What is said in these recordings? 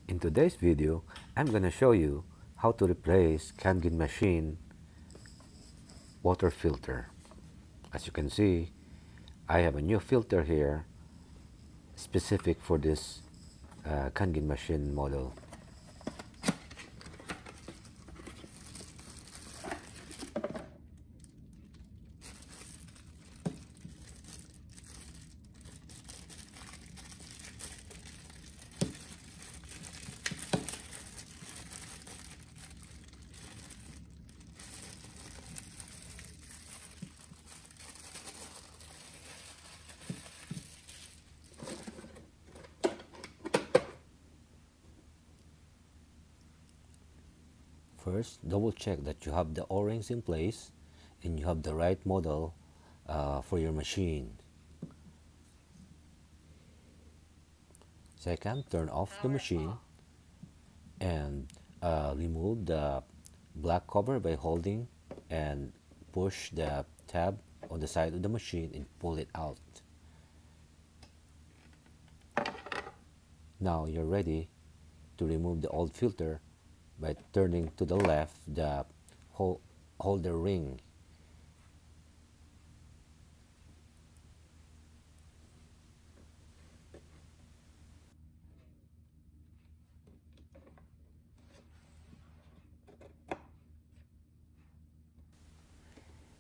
In today's video, I'm going to show you how to replace Kangen machine water filter. As you can see, I have a new filter here specific for this Kangen machine model. First, double check that you have the O-rings in place and you have the right model for your machine. Second, turn off the machine and remove the black cover by holding and push the tab on the side of the machine and pull it out. Now you're ready to remove the old filter by turning to the left the holder ring.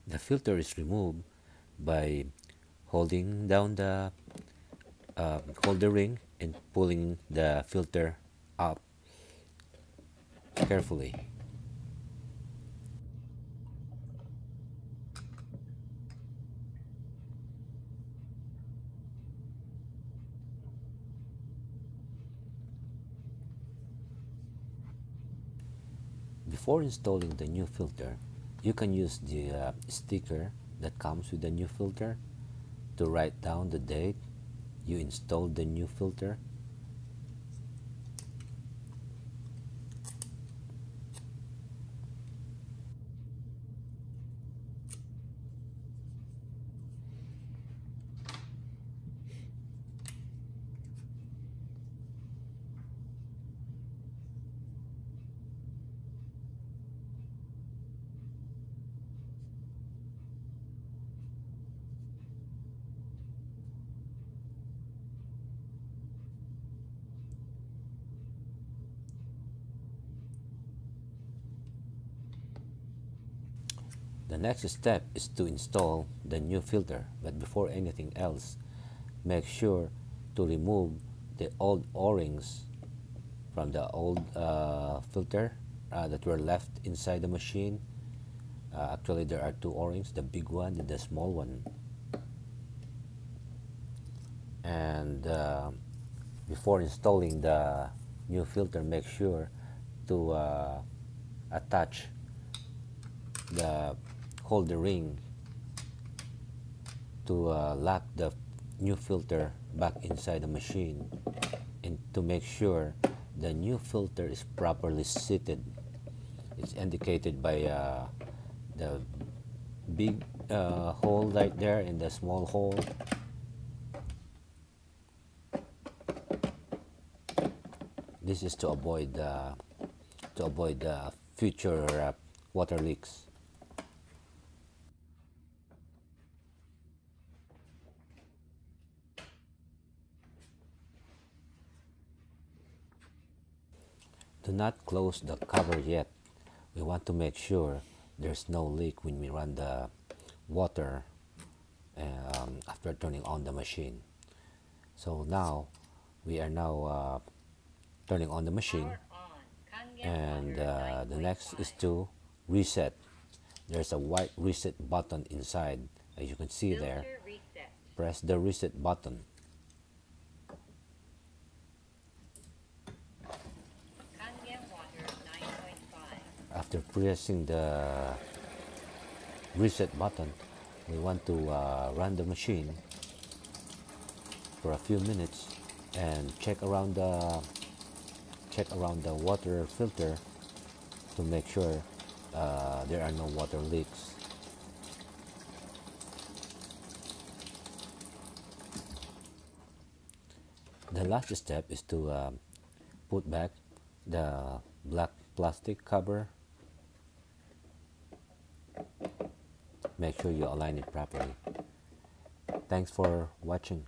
The filter is removed by holding down the holder ring and pulling the filter up carefully. Before installing the new filter, you can use the sticker that comes with the new filter to write down the date you installed the new filter. The next step is to install the new filter, but before anything else, make sure to remove the old O-rings from the old filter that were left inside the machine. Actually, there are two O-rings, the big one and the small one. And before installing the new filter, make sure to attach the holder ring to lock the new filter back inside the machine, and to make sure the new filter is properly seated. It's indicated by the big hole right there and the small hole. This is to avoid future water leaks. Do not close the cover yet. We want to make sure there's no leak when we run the water after turning on the machine. So now we are turning on the machine, and the next is to reset. There's a white reset button inside, as you can see there. Press the reset button. After pressing the reset button, we want to run the machine for a few minutes and check around the water filter to make sure there are no water leaks. The last step is to put back the black plastic cover. Make sure you align it properly. Thanks for watching.